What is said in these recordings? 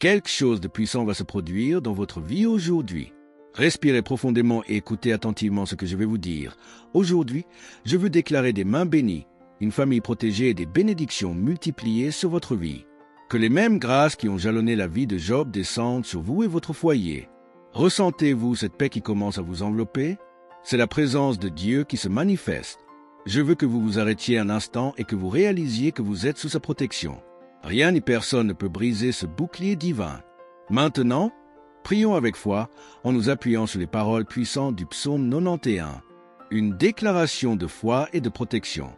Quelque chose de puissant va se produire dans votre vie aujourd'hui. Respirez profondément et écoutez attentivement ce que je vais vous dire. Aujourd'hui, je veux déclarer des mains bénies, une famille protégée et des bénédictions multipliées sur votre vie. Que les mêmes grâces qui ont jalonné la vie de Job descendent sur vous et votre foyer. Ressentez-vous cette paix qui commence à vous envelopper? C'est la présence de Dieu qui se manifeste. Je veux que vous vous arrêtiez un instant et que vous réalisiez que vous êtes sous sa protection. Rien ni personne ne peut briser ce bouclier divin. Maintenant, prions avec foi en nous appuyant sur les paroles puissantes du psaume 91. Une déclaration de foi et de protection.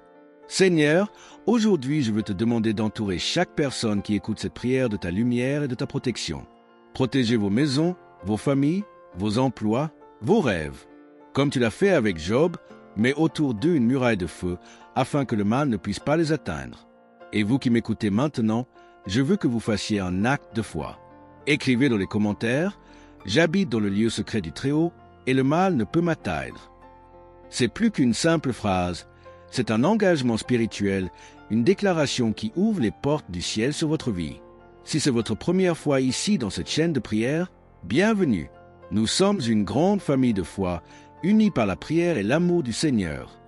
Seigneur, aujourd'hui je veux te demander d'entourer chaque personne qui écoute cette prière de ta lumière et de ta protection. Protégez vos maisons, vos familles, vos emplois, vos rêves. Comme tu l'as fait avec Job, mets autour d'eux une muraille de feu afin que le mal ne puisse pas les atteindre. Et vous qui m'écoutez maintenant, je veux que vous fassiez un acte de foi. Écrivez dans les commentaires « J'habite dans le lieu secret du Très-Haut et le mal ne peut m'atteindre ». C'est plus qu'une simple phrase, c'est un engagement spirituel, une déclaration qui ouvre les portes du ciel sur votre vie. Si c'est votre première fois ici dans cette chaîne de prière, bienvenue. Nous sommes une grande famille de foi, unis par la prière et l'amour du Seigneur.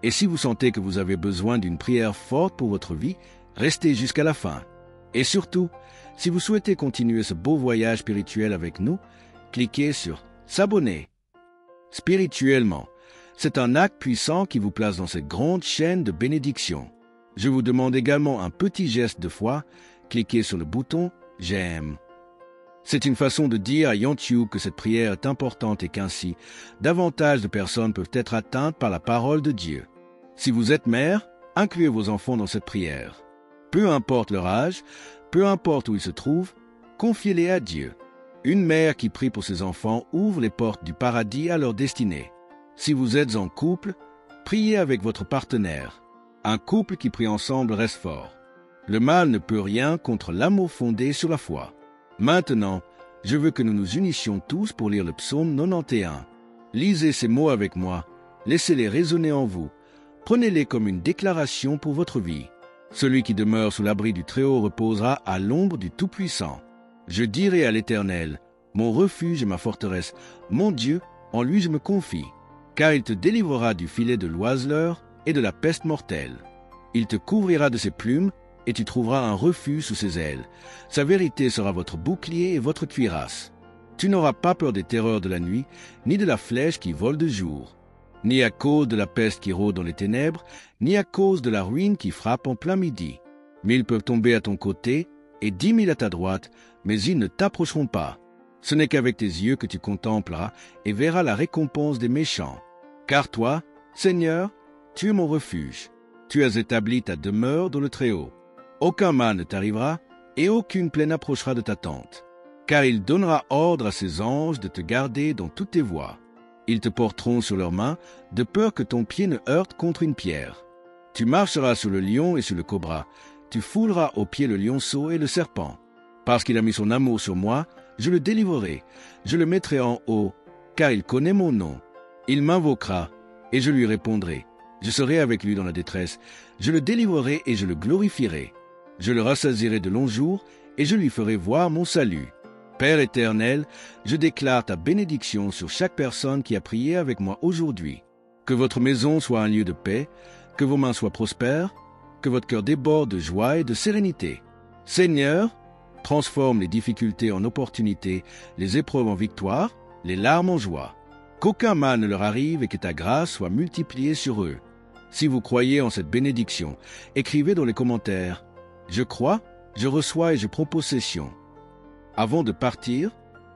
Et si vous sentez que vous avez besoin d'une prière forte pour votre vie, restez jusqu'à la fin. Et surtout, si vous souhaitez continuer ce beau voyage spirituel avec nous, cliquez sur « S'abonner ». Spirituellement, c'est un acte puissant qui vous place dans cette grande chaîne de bénédiction. Je vous demande également un petit geste de foi, cliquez sur le bouton « J'aime ». C'est une façon de dire à YouTube que cette prière est importante et qu'ainsi, davantage de personnes peuvent être atteintes par la parole de Dieu. Si vous êtes mère, incluez vos enfants dans cette prière. Peu importe leur âge, peu importe où ils se trouvent, confiez-les à Dieu. Une mère qui prie pour ses enfants ouvre les portes du paradis à leur destinée. Si vous êtes en couple, priez avec votre partenaire. Un couple qui prie ensemble reste fort. Le mal ne peut rien contre l'amour fondé sur la foi. Maintenant, je veux que nous nous unissions tous pour lire le psaume 91. Lisez ces mots avec moi, laissez-les résonner en vous. Prenez-les comme une déclaration pour votre vie. Celui qui demeure sous l'abri du Très-Haut reposera à l'ombre du Tout-Puissant. Je dirai à l'Éternel, mon refuge et ma forteresse, mon Dieu, en lui je me confie. Car il te délivrera du filet de l'oiseleur et de la peste mortelle. Il te couvrira de ses plumes, et tu trouveras un refuge sous ses ailes. Sa vérité sera votre bouclier et votre cuirasse. Tu n'auras pas peur des terreurs de la nuit, ni de la flèche qui vole de jour, ni à cause de la peste qui rôde dans les ténèbres, ni à cause de la ruine qui frappe en plein midi. 1000 peuvent tomber à ton côté, et 10 000 à ta droite, mais ils ne t'approcheront pas. Ce n'est qu'avec tes yeux que tu contempleras et verras la récompense des méchants. Car toi, Seigneur, tu es mon refuge. Tu as établi ta demeure dans le Très-Haut. Aucun mal ne t'arrivera, et aucune plaie n'approchera de ta tente. Car il donnera ordre à ses anges de te garder dans toutes tes voies. Ils te porteront sur leurs mains, de peur que ton pied ne heurte contre une pierre. Tu marcheras sur le lion et sur le cobra. Tu fouleras aux pieds le lionceau et le serpent. Parce qu'il a mis son amour sur moi, je le délivrerai. Je le mettrai en haut, car il connaît mon nom. Il m'invoquera, et je lui répondrai. Je serai avec lui dans la détresse. Je le délivrerai et je le glorifierai. Je le rassasierai de longs jours, et je lui ferai voir mon salut. Père éternel, je déclare ta bénédiction sur chaque personne qui a prié avec moi aujourd'hui. Que votre maison soit un lieu de paix, que vos mains soient prospères, que votre cœur déborde de joie et de sérénité. Seigneur, transforme les difficultés en opportunités, les épreuves en victoire, les larmes en joie. Qu'aucun mal ne leur arrive et que ta grâce soit multipliée sur eux. Si vous croyez en cette bénédiction, écrivez dans les commentaires « Je crois, je reçois et je prends possession ». Avant de partir,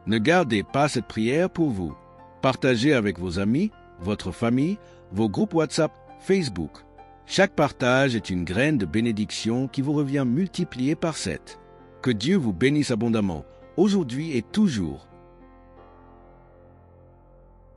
ne gardez pas cette prière pour vous. Partagez avec vos amis, votre famille, vos groupes WhatsApp, Facebook. Chaque partage est une graine de bénédiction qui vous revient multipliée par 7. Que Dieu vous bénisse abondamment, aujourd'hui et toujours.